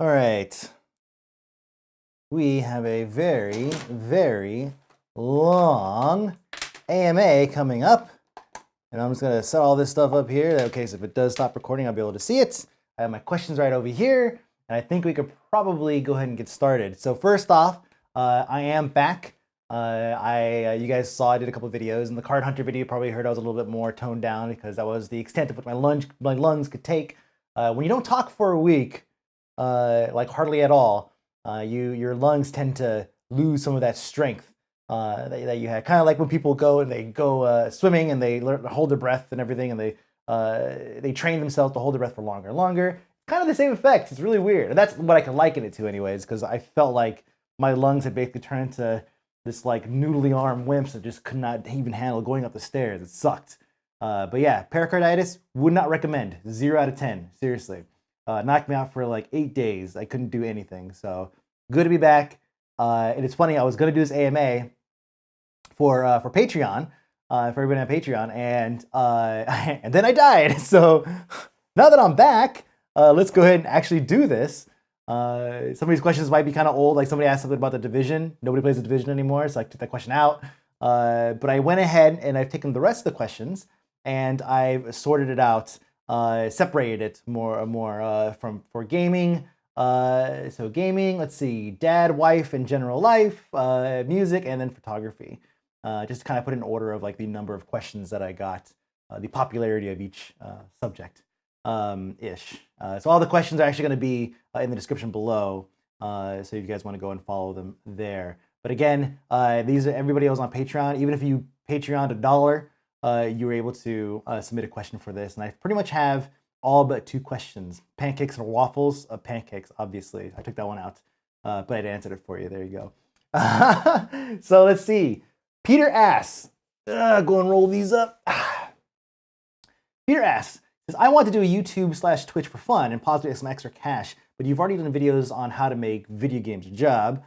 All right. We have a very, very long AMA coming up. And I'm just going to set all this stuff up here. Okay, so if it does stop recording, I'll be able to see it. I have my questions right over here. And I think we could probably go ahead and get started. So first off, I am back. You guys saw I did a couple of videos. In the card hunter video, you probably heard I was a little bit more toned down because that was the extent of what my lungs could take. When you don't talk for a week, like hardly at all, your lungs tend to lose some of that strength that you had. Kind of like when people go and they go swimming and they learn to hold their breath and everything, and they train themselves to hold their breath for longer and longer. Kind of the same effect. It's really weird. And that's what I can liken it to anyways, because I felt like my lungs had basically turned into this like noodly arm wimps that just could not even handle going up the stairs. It sucked. But yeah, pericarditis, would not recommend. 0 out of 10, seriously. Knocked me out for like 8 days. I couldn't do anything. So good to be back. And it's funny, I was gonna do this AMA for Patreon, for everybody on Patreon, and and then I died. So now that I'm back, let's go ahead and actually do this. Some of these questions might be kind of old. Like somebody asked something about the division. Nobody plays the division anymore, so I took that question out. But I went ahead and I've taken the rest of the questions and I've sorted it out, separated it more for gaming. So gaming, let's see, dad, wife, and general life, music, and then photography. Just to kind of put in order of like the number of questions that I got, the popularity of each subject. Ish. So all the questions are actually going to be in the description below. So if you guys want to go and follow them there. But again, these are everybody else on Patreon. Even if you Patreoned $1, you were able to submit a question for this. And I pretty much have all but 2 questions. Pancakes or waffles? Pancakes, obviously. I took that one out, but I answered it for you. There you go. So let's see. Peter asks, go and roll these up. Peter asks, I want to do a YouTube/Twitch for fun and possibly get some extra cash, but you've already done videos on how to make video games your job.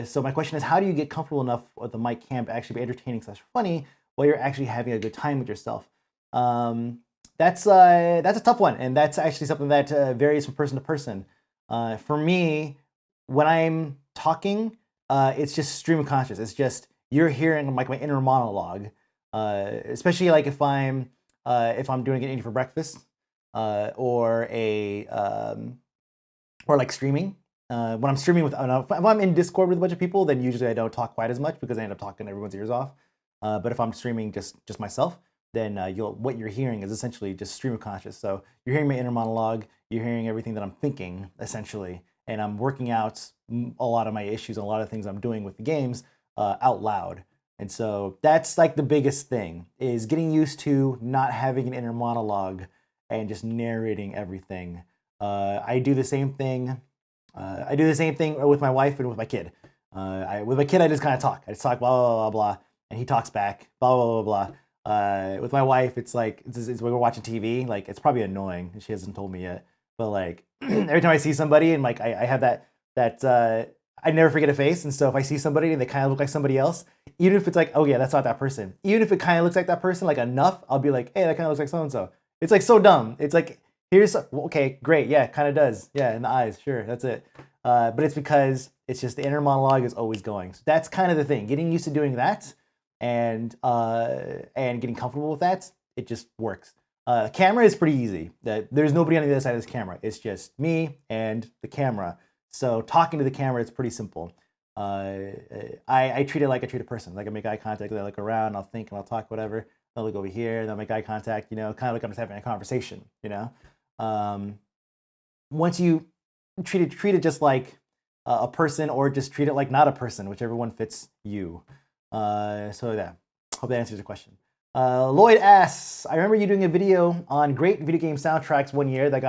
So my question is, how do you get comfortable enough with the mic cam to actually be entertaining/funny while you're actually having a good time with yourself? That's a tough one, and that's actually something that varies from person to person. For me, when I'm talking, it's just stream of conscious. It's just you're hearing like my inner monologue, especially like if I'm doing an eating for breakfast, or like streaming. When I'm streaming if I'm in Discord with a bunch of people, then usually I don't talk quite as much because I end up talking everyone's ears off. But if I'm streaming just myself, then what you're hearing is essentially just stream of conscious. So you're hearing my inner monologue, you're hearing everything that I'm thinking essentially, and I'm working out a lot of my issues and a lot of things I'm doing with the games out loud. And so that's like the biggest thing, is getting used to not having an inner monologue and just narrating everything. I do the same thing. I do the same thing with my wife and with my kid. With my kid, I just kind of talk. I just talk blah, blah, blah, blah, and he talks back, blah, blah, blah, blah. With my wife, it's like, it's when we're watching TV, like it's probably annoying. She hasn't told me yet. But like every time I see somebody and like I have that I never forget a face. And so if I see somebody and they kind of look like somebody else, even if it's like, oh yeah, that's not that person. Even if it kind of looks like that person, like enough, I'll be like, hey, that kind of looks like so-and-so. It's like so dumb. It's like, here's, okay, great. Yeah, kind of does. Yeah, in the eyes. Sure, that's it. But it's because it's just the inner monologue is always going. So that's kind of the thing. Getting used to doing that and getting comfortable with that, it just works. Camera is pretty easy. There's nobody on the other side of this camera. It's just me and the camera. So talking to the camera, it's pretty simple. I treat it like I treat a person. Like I make eye contact, I look around, I'll think and I'll talk, whatever. I'll look over here and I'll make eye contact, kind of like I'm just having a conversation, Once you treat it just like a person, or just treat it like not a person, whichever one fits you. So yeah, hope that answers your question. Lloyd asks, I remember you doing a video on great video game soundtracks one year that I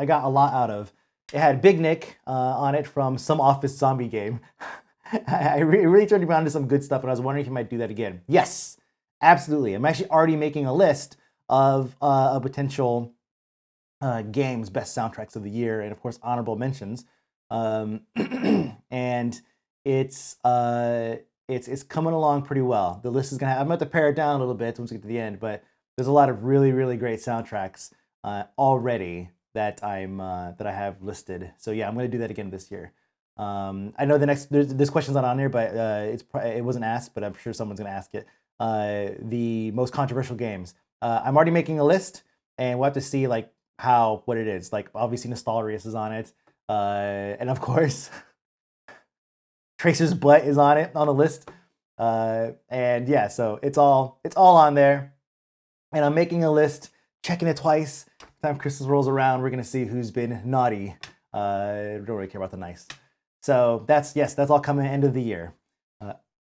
got a lot out of. It had bignic on it from some office zombie game. It really turned me on to some good stuff, and I was wondering if you might do that again. Yes, absolutely. I'm actually already making a list of potential games, best soundtracks of the year, and of course honorable mentions. And it's coming along pretty well. The list is I'm gonna have to pare it down a little bit once we get to the end, but there's a lot of really, really great soundtracks already that that I have listed. So yeah, I'm gonna do that again this year. I know this question's not on there, but it wasn't asked, but I'm sure someone's gonna ask it. The most controversial games. I'm already making a list, and we'll have to see like what it is. Like obviously Nostalrius is on it, and of course Tracer's butt is on the list. And yeah, so it's all on there. And I'm making a list, checking it twice. Time Christmas rolls around, we're gonna see who's been naughty. Don't really care about the nice. So that's all coming end of the year.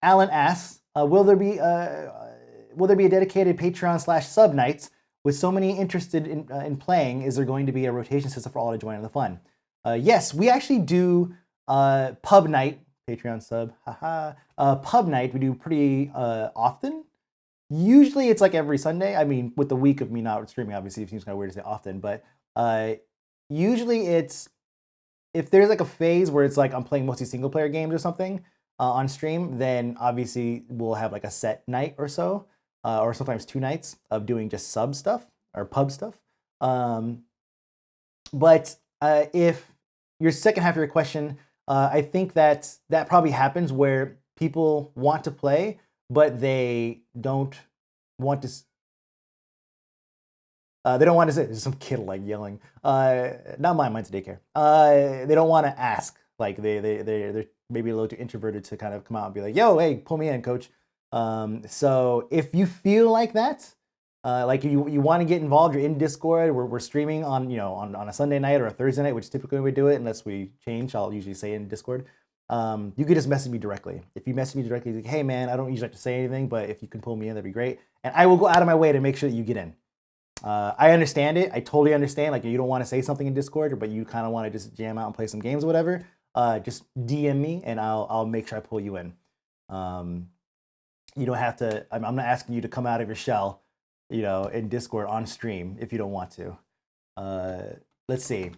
Alan asks, will there be a dedicated Patreon / sub nights? With so many interested in playing, is there going to be a rotation system for all to join in the fun? Yes, we actually do pub night, Patreon sub, haha. Pub night we do pretty often. Usually it's like every Sunday. I mean, with the week of me not streaming, obviously it seems kind of weird to say often, but usually it's, if there's like a phase where it's like I'm playing mostly single player games or something on stream, then obviously we'll have like a set night or so, or sometimes 2 nights of doing just sub stuff or pub stuff. But if your second half of your question, I think that probably happens where people want to play, but they don't want to. They don't want to say. There's some kid like yelling. Not mine. Mine's daycare. They don't want to ask. Like they're maybe a little too introverted to kind of come out and be like, "Yo, hey, pull me in, coach." So if you feel like that, like you want to get involved, you're in Discord. We're streaming on on a Sunday night or a Thursday night, which typically we do it unless we change. I'll usually say in Discord. You could just message me directly. If you message me directly, like, hey man, I don't usually like to say anything, but if you can pull me in, that'd be great. And I will go out of my way to make sure that you get in. I understand it. I totally understand. Like you don't want to say something in Discord, but you kind of want to just jam out and play some games or whatever. Just DM me and I'll make sure I pull you in. You don't have to. I'm not asking you to come out of your shell, in Discord on stream if you don't want to. Let's see.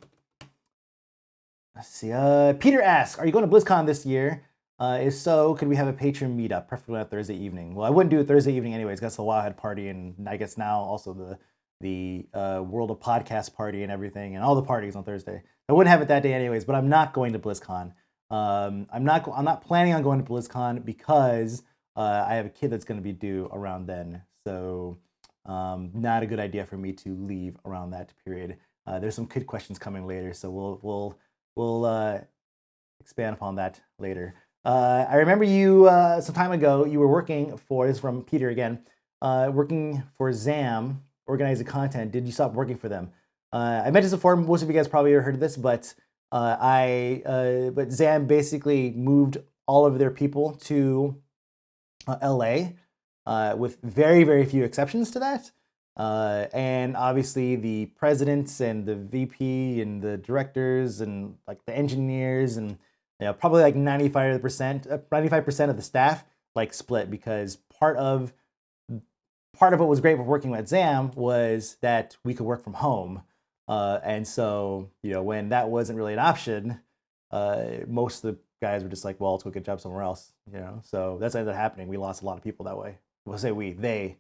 Peter asks, are you going to BlizzCon this year? If so, could we have a patron meetup, preferably on Thursday evening? Well, I wouldn't do it Thursday evening anyways. That's the Wildhead party, and I guess now also the World of Podcast party and everything, and all the parties on Thursday. I wouldn't have it that day anyways. But I'm not going to BlizzCon. I'm not planning on going to BlizzCon because I have a kid that's going to be due around then. So not a good idea for me to leave around that period. There's some kid questions coming later, so we'll expand upon that later. I remember you some time ago. You were working for, this is from Peter again, working for ZAM, organizing content. Did you stop working for them? I mentioned this before. Most of you guys probably heard of this, but but ZAM basically moved all of their people to LA, with very, very few exceptions to that. And obviously the presidents and the VP and the directors and like the engineers and probably like 95% of the staff like split, because part of what was great with working with ZAM was that we could work from home. And so, when that wasn't really an option, most of the guys were just like, well, let's go get a job somewhere else, So that's ended up happening. We lost a lot of people that way. We'll say they,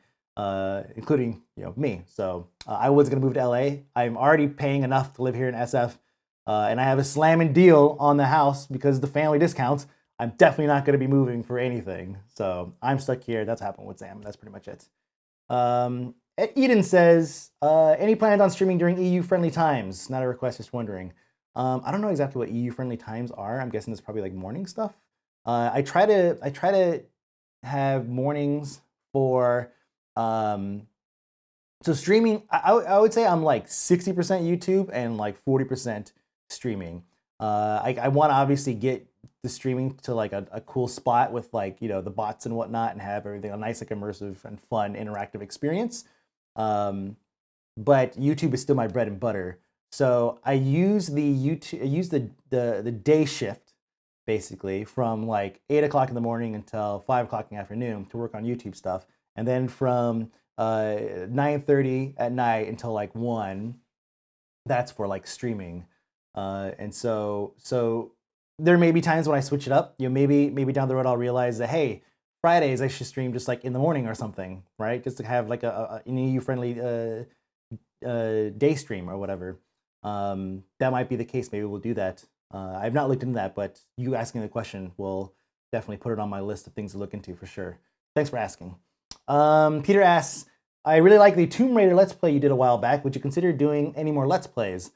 including me. So I was gonna move to LA. I'm already paying enough to live here in SF, and I have a slamming deal on the house because of the family discounts. I'm definitely not gonna be moving for anything. So I'm stuck here. That's happened with Sam. That's pretty much it. Edin says, any plans on streaming during EU-friendly times? Not a request, just wondering. I don't know exactly what EU-friendly times are. I'm guessing it's probably like morning stuff. I try to have mornings for so streaming. I would say I'm like 60% YouTube and like 40% streaming. I want to obviously get the streaming to like a cool spot with like the bots and whatnot, and have everything a nice, like, immersive and fun interactive experience. But YouTube is still my bread and butter. So I use the day shift basically from like 8 o'clock in the morning until 5 o'clock in the afternoon to work on YouTube stuff, and then from 9:30 at night until like 1, that's for like streaming. And so there may be times when I switch it up. Maybe down the road I'll realize that, hey, Fridays I should stream just like in the morning or something, right? Just to have like an EU-friendly day stream or whatever. That might be the case. Maybe we'll do that. I've not looked into that, but you asking the question will definitely put it on my list of things to look into for sure. Thanks for asking. Peter asks, I really like the Tomb Raider Let's Play you did a while back. Would you consider doing any more Let's Plays?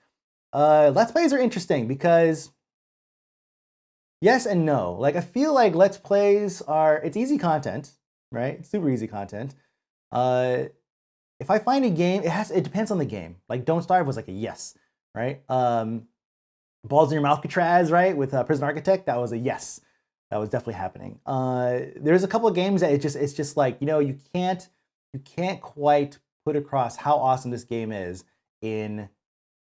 Let's Plays are interesting because yes and no. Like, I feel like Let's Plays it's easy content, right? It's super easy content. If I find a game, it depends on the game. Like, Don't Starve was like a yes, right? Balls in Your Mouth Catraz, right? With Prison Architect, that was a yes. That was definitely happening. There's a couple of games that it's just like, you know, you can't quite put across how awesome this game is in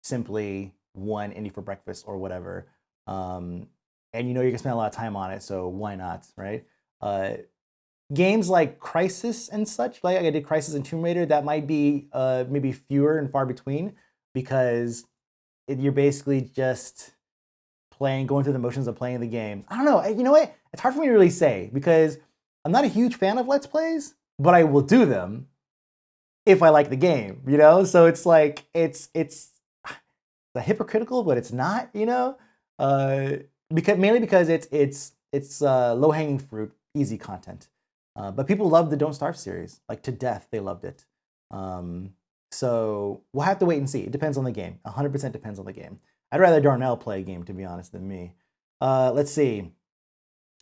simply one indie for breakfast or whatever. And you know you're gonna spend a lot of time on it, so why not, right? Games like Crisis and such, like I did Crisis and Tomb Raider, that might be maybe fewer and far between because you're basically just going through the motions of playing the game. I don't know. You know what? It's hard for me to really say because I'm not a huge fan of Let's Plays, but I will do them if I like the game, you know? So it's like, it's hypocritical, but it's not, you know? Mainly because it's low-hanging fruit, easy content. But people love the Don't Starve series, like to death. They loved it. So we'll have to wait and see. It depends on the game. 100% depends on the game. I'd rather Darnell play a game, to be honest, than me. Let's see.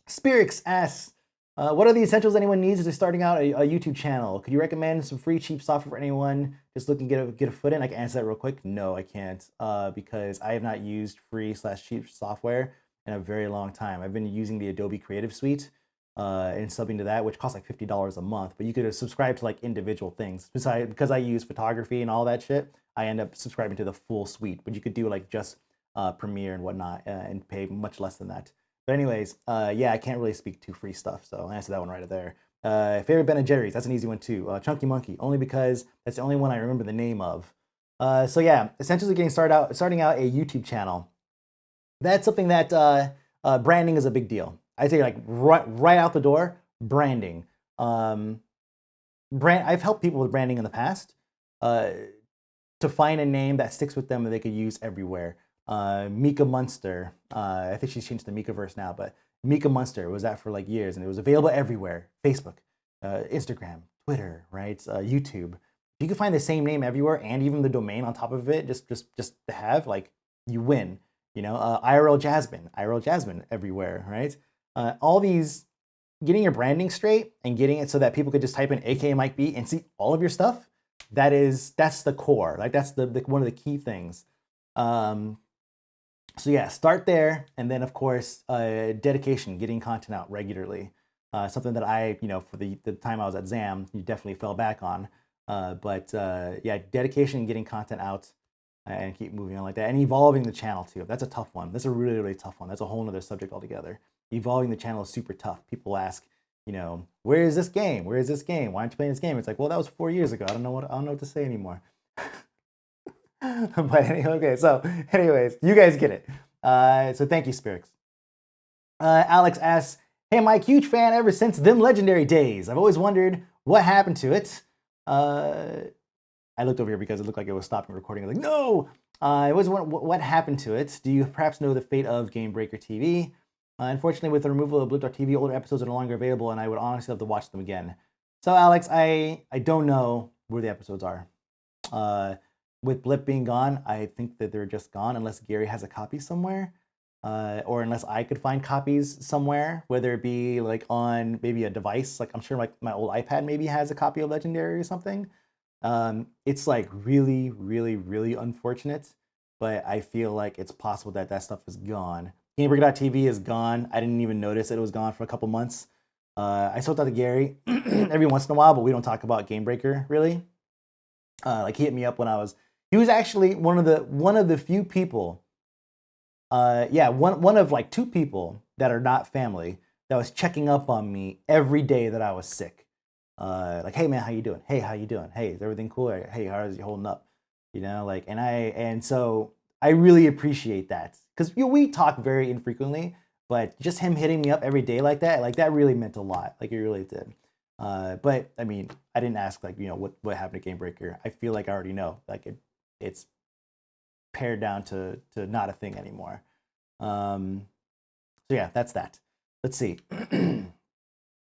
SpirriX asks, what are the essentials anyone needs as they're starting out a YouTube channel? Could you recommend some free, cheap software for anyone just looking to get a foot in? I can answer that real quick. No, I can't, because I have not used free/cheap software in a very long time. I've been using the Adobe Creative Suite and subbing to that, which costs like $50 a month. But you could subscribe to like individual things. Because I use photography and all that shit, I end up subscribing to the full suite. But you could do like just Premiere and whatnot and pay much less than that. But anyways, yeah, I can't really speak to free stuff, so I'll answer that one right there. Favorite Ben & Jerry's, that's an easy one too. Chunky Monkey, only because that's the only one I remember the name of. So yeah, essentially starting out a YouTube channel. That's something that branding is a big deal. I'd say like right out the door, branding. I've helped people with branding in the past to find a name that sticks with them that they could use everywhere. Mika Munster, I think she's changed to Mikaverse now, but Mika Munster was that for like years, and it was available everywhere. Facebook, Instagram, Twitter, right? YouTube. If you can find the same name everywhere and even the domain on top of it, just to have, like, you win. You know, IRL Jasmine everywhere, right? All these, getting your branding straight and getting it so that people could just type in AKA Mike B and see all of your stuff. That's the core. Like that's the one of the key things. So yeah, start there, and then of course, dedication, getting content out regularly. Something that I, you know, for the time I was at ZAM, you definitely fell back on. But yeah, dedication, getting content out, and keep moving on like that, and evolving the channel too. That's a tough one. That's a really, really tough one. That's a whole nother subject altogether. Evolving the channel is super tough. People ask, you know, where is this game? Where is this game? Why aren't you playing this game? It's like, well, that was 4 years ago. I don't know what to say anymore. But anyway, okay, so anyways, you guys get it. So thank you, SpirriX. Alex asks, hey Mike, huge fan ever since them legendary days. I've always wondered what happened to it. I looked over here because it looked like it was stopping recording. I was like, no! I always wondered what happened to it. Do you perhaps know the fate of gamebreakertv? Unfortunately, with the removal of Blizzcon, older episodes are no longer available, and I would honestly love to watch them again. So Alex, I don't know where the episodes are. With Blip being gone, I think that they're just gone unless Gary has a copy somewhere, or unless I could find copies somewhere, whether it be like on maybe a device. Like I'm sure like my old iPad maybe has a copy of Legendary or something. It's like really, really, really unfortunate, but I feel like it's possible that that stuff is gone. Gamebreaker.tv is gone. I didn't even notice it was gone for a couple months. I still talk to Gary every once in a while, but we don't talk about Gamebreaker really. Like he hit me up when he was actually one of the few people, one of like 2 people that are not family that was checking up on me every day that I was sick. Like, hey man, how you doing? Hey, how you doing? Hey, is everything cool? Hey, how is you holding up? You know, like, and so I really appreciate that because we talk very infrequently, but just him hitting me up every day like that really meant a lot. Like it really did. But I mean, I didn't ask like, you know, what happened to Gamebreaker. I feel like I already know. Like it's pared down to not a thing anymore. So yeah, that's that. Let's see.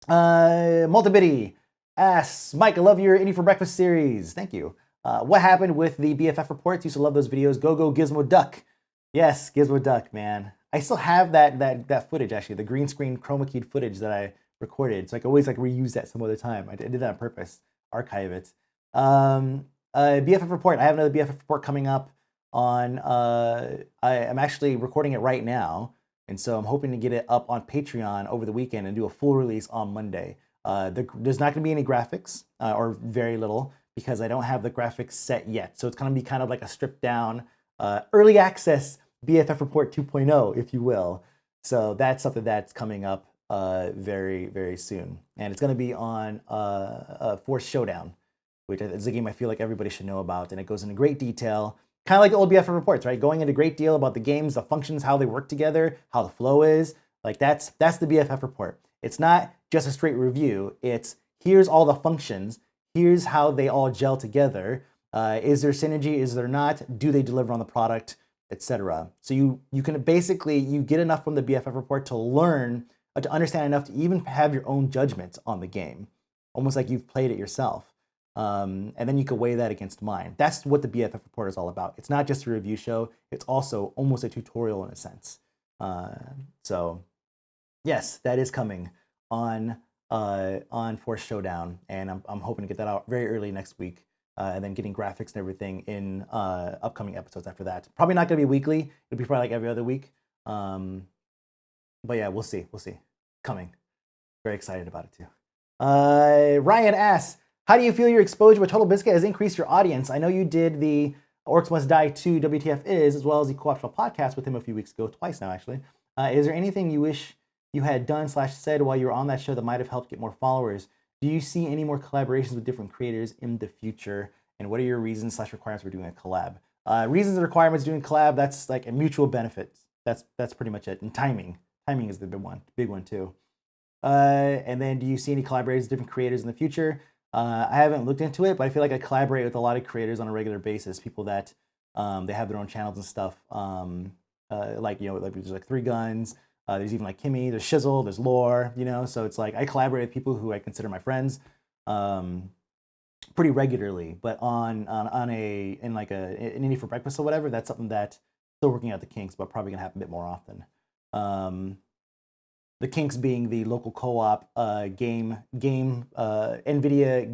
Multibiddi asks, Mike, I love your Indie for Breakfast series. Thank you. What happened with the BFF reports? Used to love those videos. Go Gizmo Duck. Yes, Gizmo Duck, man. I still have that footage, actually, the green screen chroma keyed footage that I recorded. So I can always like reuse that some other time. I did that on purpose. Archive it. BFF report. I have another BFF report coming up on. I'm actually recording it right now, and so I'm hoping to get it up on Patreon over the weekend and do a full release on Monday. There's not going to be any graphics or very little because I don't have the graphics set yet. So it's going to be kind of like a stripped down early access BFF report 2.0, if you will. So that's something that's coming up very, very soon. And it's going to be on Force Showdown, which is a game I feel like everybody should know about. And it goes into great detail, kind of like the old BFF reports, right? Going into great deal about the games, the functions, how they work together, how the flow is. Like that's the BFF report. It's not just a straight review. It's here's all the functions. Here's how they all gel together. Is there synergy? Is there not? Do they deliver on the product, etc.? So you can basically, you get enough from the BFF report to learn, to understand enough to even have your own judgments on the game, almost like you've played it yourself. And then you can weigh that against mine. That's what the BFF report is all about. It's not just a review show. It's also almost a tutorial in a sense. So yes, that is coming on Force Showdown, and I'm hoping to get that out very early next week, and then getting graphics and everything in upcoming episodes after that. Probably not going to be weekly. It'll be probably like every other week. But yeah, we'll see. Coming. Very excited about it too. Ryan asks, how do you feel your exposure with Total Biscuit has increased your audience? I know you did the Orcs Must Die 2 WTF is, as well as the Co-optional podcast with him a few weeks ago, twice now actually. Is there anything you wish you had done / said while you were on that show that might have helped get more followers? Do you see any more collaborations with different creators in the future? And what are your reasons / requirements for doing a collab? Reasons and requirements doing collab, that's like a mutual benefit. That's pretty much it. And timing. Timing is the big one too. And then do you see any collaborations with different creators in the future? I haven't looked into it, but I feel like I collaborate with a lot of creators on a regular basis. People that they have their own channels and stuff. Like there's like Three Guns. There's even like Kimmy. There's Shizzle. There's Lore. So it's like I collaborate with people who I consider my friends pretty regularly. But in Indie for Breakfast or whatever, that's something that still working out the kinks, but probably gonna happen a bit more often. The kinks being the local co-op NVIDIA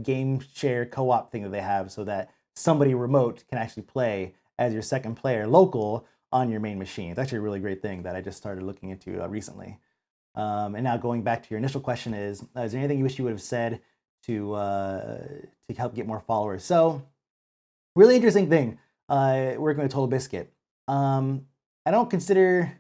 game share co-op thing that they have, so that somebody remote can actually play as your second player local on your main machine. It's actually a really great thing that I just started looking into recently. And now going back to your initial question is there anything you wish you would have said to help get more followers? So really interesting thing working with Total Biscuit. I don't consider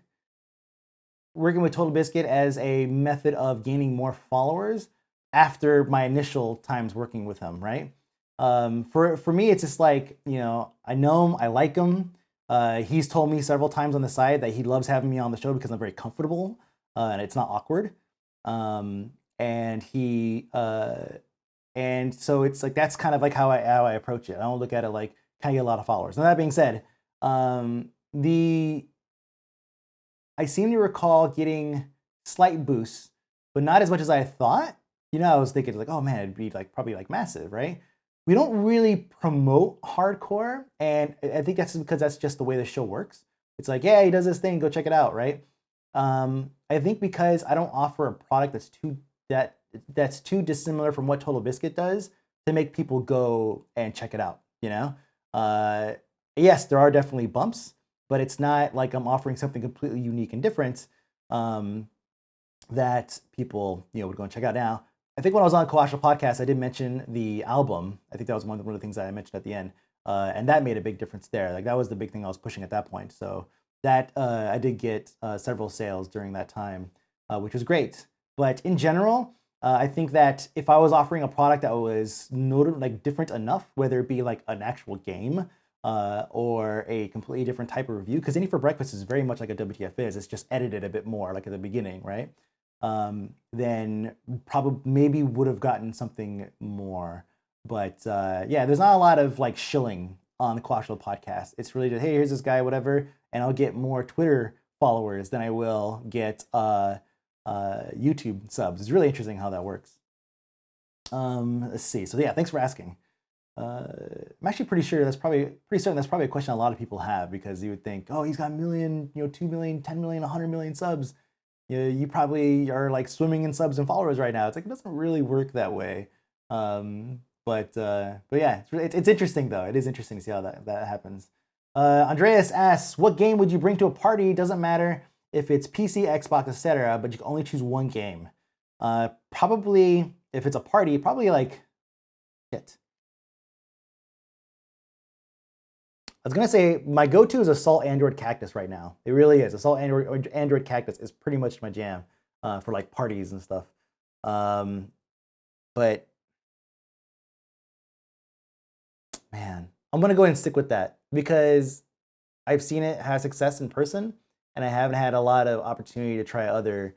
working with Total Biscuit as a method of gaining more followers after my initial times working with him, right? For me, it's just like, I know him, I like him. He's told me several times on the side that he loves having me on the show because I'm very comfortable and it's not awkward. And so it's like, that's kind of like how I approach it. I don't look at it like, can I get a lot of followers? Now that being said, I seem to recall getting slight boosts, but not as much as I thought. I was thinking like, oh man, it'd be like probably like massive, right? We don't really promote hardcore, and I think that's because that's just the way the show works. It's like, yeah, he does this thing, go check it out, right? I think because I don't offer a product that's too dissimilar from what Total Biscuit does to make people go and check it out. Yes, there are definitely bumps, but it's not like I'm offering something completely unique and different that people would go and check out. Now, I think when I was on the Co-optional podcast, I did mention the album. I think that was one of the things that I mentioned at the end, and that made a big difference there. Like that was the big thing I was pushing at that point. So that I did get several sales during that time, which was great. But in general, I think that if I was offering a product that was different enough, whether it be like an actual game or a completely different type of review, because Indie for Breakfast is very much like a WTF is. It's just edited a bit more, like at the beginning, right? Then probably maybe would have gotten something more. But yeah, there's not a lot of like shilling on the Quashel podcast. It's really just, hey, here's this guy, whatever, and I'll get more Twitter followers than I will get YouTube subs. It's really interesting how that works. Let's see. So yeah, thanks for asking. I'm actually pretty certain that's probably a question a lot of people have, because you would think, oh, he's got a million, 2 million, 10 million, 100 million subs. You probably are like swimming in subs and followers right now. It's like, it doesn't really work that way. But yeah, it's interesting though. It is interesting to see how that happens. Andreas asks, what game would you bring to a party? Doesn't matter if it's PC, Xbox, etc., but you can only choose one game. Probably, if it's a party, probably like shit. I was gonna say my go-to is Assault Android Cactus right now. It really is. Assault Android Cactus is pretty much my jam for like parties and stuff. But man, I'm gonna go ahead and stick with that because I've seen it have success in person, and I haven't had a lot of opportunity to try other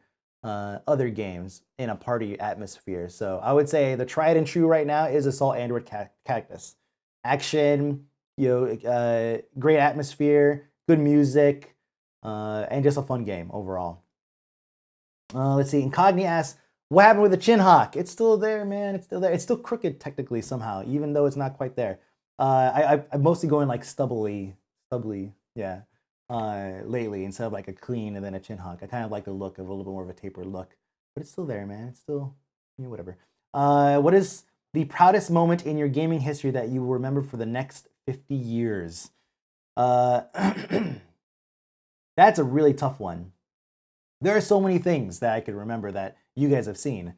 games in a party atmosphere. So I would say the tried and true right now is Assault Android Cactus. Action, great atmosphere, good music, and just a fun game overall. Let's see. Inkogni asks, what happened with the chinhawk? It's still there, man. It's still there. It's still crooked technically somehow, even though it's not quite there. I'm mostly going like stubbly, yeah, lately, instead of like a clean and then a chinhawk. I kind of like the look of a little bit more of a tapered look, but it's still there, man. It's still, whatever. What is the proudest moment in your gaming history that you will remember for the next 50 years? That's a really tough one. There are so many things that I could remember that you guys have seen.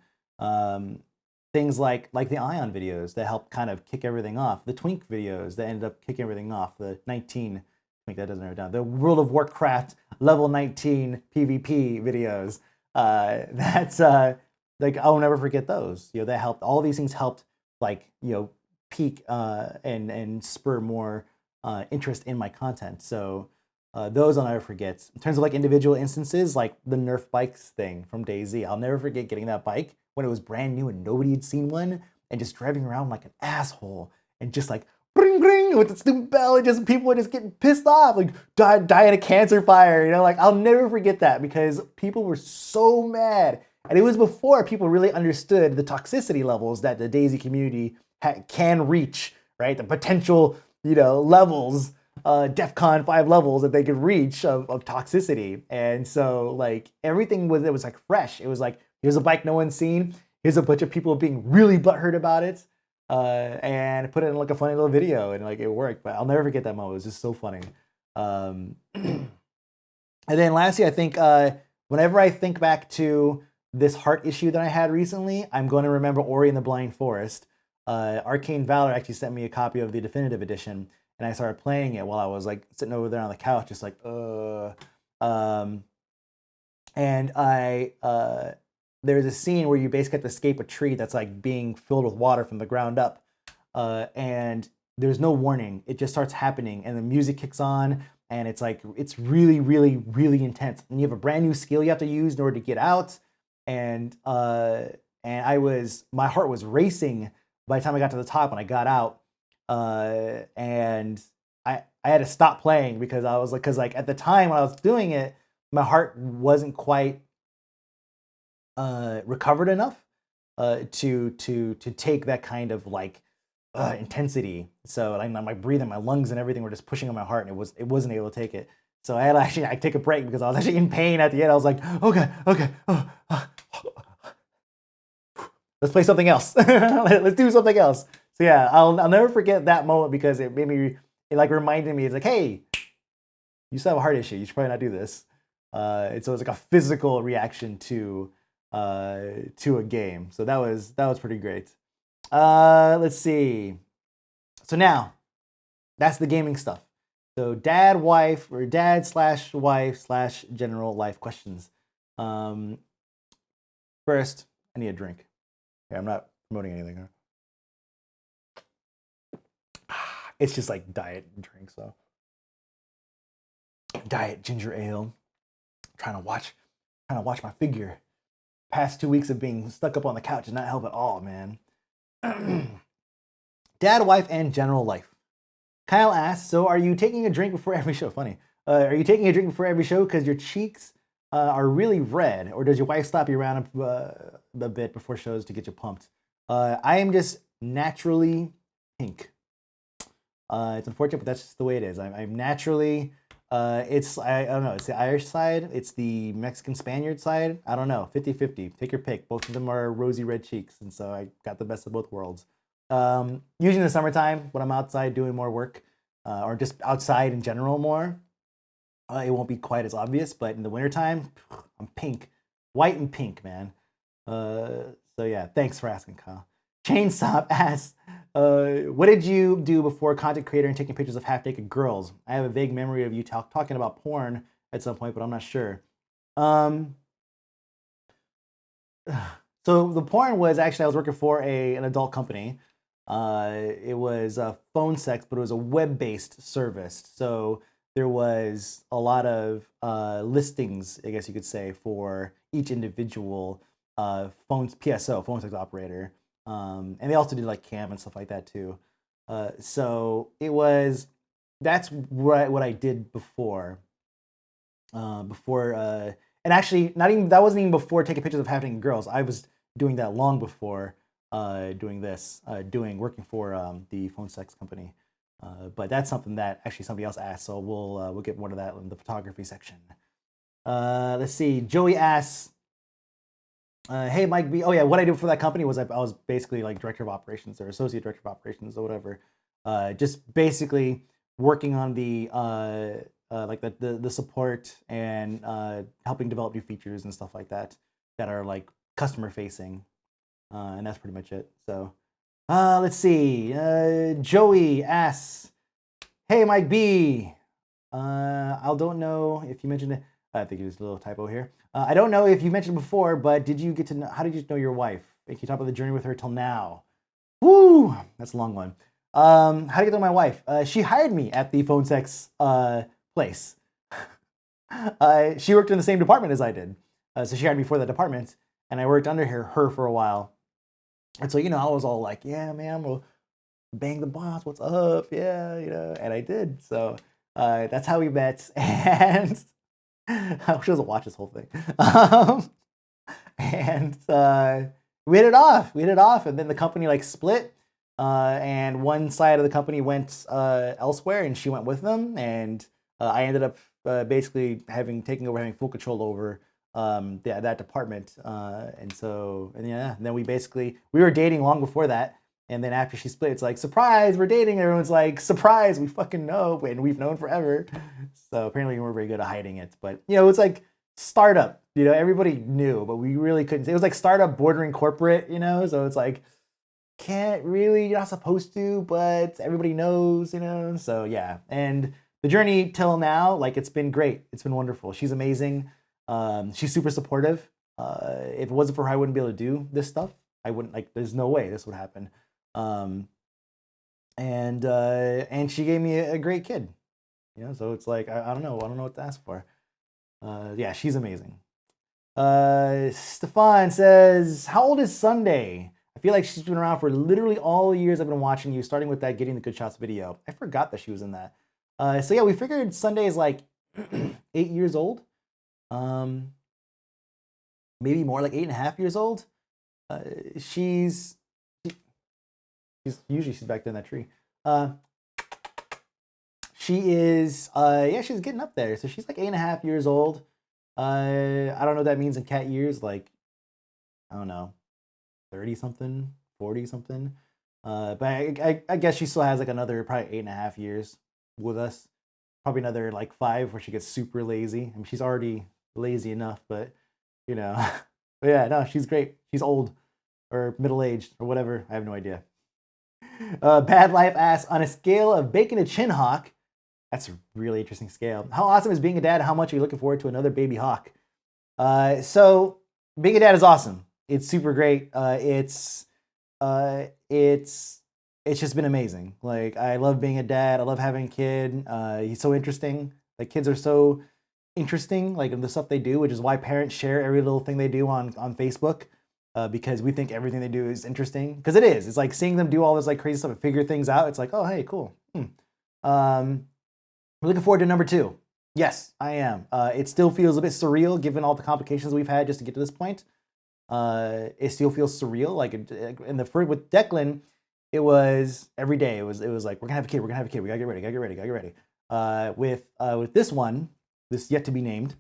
Things like the Ion videos that helped kind of kick everything off. The Twink videos that ended up kicking everything off. The 19, Twink, that doesn't write down. The World of Warcraft level 19 PvP videos. That's like, I'll never forget those. That helped. All these things helped, like, peak and spur more interest in my content. So those I'll never forget. In terms of like individual instances, like the Nerf bikes thing from DayZ, I'll never forget getting that bike when it was brand new and nobody had seen one, and just driving around like an asshole and just like bring bring with the stupid bell, and just people were just getting pissed off, like die in a cancer fire. Like, I'll never forget that because people were so mad, and it was before people really understood the toxicity levels that the DayZ community can reach, right? The potential, levels, DEFCON 5 levels that they could reach of toxicity. And so like everything was like fresh. It was like, here's a bike no one's seen. Here's a bunch of people being really butthurt about it, and put it in like a funny little video, and like it worked. But I'll never forget that moment. It was just so funny. And then lastly, I think whenever I think back to this heart issue that I had recently, I'm going to remember Ori and the Blind Forest. Arcane Valor actually sent me a copy of the definitive edition, and I started playing it while I was like sitting over there on the couch, just like, and there's a scene where you basically have to escape a tree that's like being filled with water from the ground up, and there's no warning. It just starts happening, and the music kicks on, and it's like, it's really, really, really intense. And you have a brand new skill you have to use in order to get out, and my heart was racing by the time I got to the top and I got out, and I had to stop playing because I was like, at the time when I was doing it, my heart wasn't quite recovered enough to take that kind of like intensity. So like my breathing, my lungs and everything were just pushing on my heart, and it wasn't able to take it. So I had to I take a break because I was actually in pain at the end. I was like, okay, let's play something else. Let's do something else. So yeah, I'll never forget that moment because it like reminded me, it's like, hey, you still have a heart issue. You should probably not do this. And so it's like a physical reaction to a game. So that was pretty great. Let's see. So now that's the gaming stuff. So dad/wife or dad/wife/general life questions. First, I need a drink. Okay, I'm not promoting anything. Huh? It's just like diet drink, so diet ginger ale. Trying to watch my figure. Past 2 weeks of being stuck up on the couch did not help at all, man. Dad, wife, and general life. Kyle asks, so are you taking a drink before every show? Funny. Are you taking a drink before every show because your cheeks are really red, or does your wife slap you around a bit before shows to get you pumped? I am just naturally pink. It's unfortunate, but that's just the way it is. I'm naturally, I don't know, it's the Irish side, it's the Mexican Spaniard side. I don't know, 50-50, take your pick. Both of them are rosy red cheeks, and so I got the best of both worlds. Usually in the summertime, when I'm outside doing more work, or just outside in general more, it won't be quite as obvious, but in the wintertime, I'm pink. White and pink, man. So yeah, thanks for asking, Kyle. Chainstomp asks, what did you do before content creator and taking pictures of half-naked girls? I have a vague memory of you talking about porn at some point, but I'm not sure. So the porn was actually, I was working for an adult company. It was phone sex, but it was a web-based service. So there was a lot of listings, I guess you could say, for each individual PSO, phone sex operator. And they also did like cam and stuff like that too. So that's what I did before. And actually, that wasn't even before taking pictures of half-naked girls. I was doing that long before working for the phone sex company. But that's something that actually somebody else asked, so we'll get more to that in the photography section. Let's see. Joey asks, hey, Mike B. Oh yeah, what I did for that company was I was basically like director of operations or associate director of operations or whatever. Just basically working on the support and helping develop new features and stuff like that are like customer facing, and that's pretty much it. So let's see. Joey asks, hey, Mike B. I don't know if you mentioned it. I think there's a little typo here. I don't know if you mentioned before, but how did you know your wife? Can you talk about the journey with her till now? Woo! That's a long one. How did I get to know my wife? She hired me at the phone sex place. She worked in the same department as I did. So she hired me for that department, and I worked under her for a while. And so, I was all like, yeah, man, we'll bang the boss. What's up? Yeah, and I did. So that's how we met. And I wish she doesn't watch this whole thing. And we hit it off. And then the company like split. And one side of the company went elsewhere, and she went with them. And I ended up basically having full control over that department. And then we were dating long before that. And then after she split, it's like, surprise, we're dating. Everyone's like, surprise, we fucking know. And we've known forever. So apparently we weren't very good at hiding it. But, it's like startup. Everybody knew, but we really couldn't. It was like startup bordering corporate, So it's like, can't really, you're not supposed to, but everybody knows, So yeah. And the journey till now, like, it's been great. It's been wonderful. She's amazing. She's super supportive. If it wasn't for her, I wouldn't be able to do this stuff. I wouldn't, there's no way this would happen. And she gave me a great kid, so it's like, I don't know what to ask for. Yeah, she's amazing. Stefan says, how old is Sundae? I feel like she's been around for literally all the years I've been watching you, starting with that Getting the Good Shots video. I forgot that she was in that. So yeah, we figured Sundae is like 8 years old. Maybe more, like 8.5 years old. She's back there in that tree. She is, she's getting up there. So she's like 8.5 years old. I don't know what that means in cat years. Like, I don't know, 30 something, 40 something. But I guess she still has like another probably 8.5 years with us. Probably another like 5 where she gets super lazy. I mean, she's already lazy enough, but but yeah, no, she's great. She's old or middle-aged or whatever. I have no idea. Bad Life asks, on a scale of bacon to chinhawk, that's a really interesting scale. How awesome is being a dad? How much are you looking forward to another baby hawk? So being a dad is awesome. It's super great. It's just been amazing. Like, I love being a dad. I love having a kid. He's so interesting. Like, kids are so interesting, like, in the stuff they do, which is why parents share every little thing they do on Facebook, because we think everything they do is interesting. Because it is. It's like seeing them do all this like crazy stuff and figure things out. It's like, oh, hey, cool. I'm looking forward to number 2. Yes, I am. It still feels a bit surreal given all the complications we've had just to get to this point. It still feels surreal. Like in the first with Declan, it was every day. It was like we're gonna have a kid. We're gonna have a kid. We gotta get ready. Gotta get ready. Gotta get ready. With this one, this yet to be named,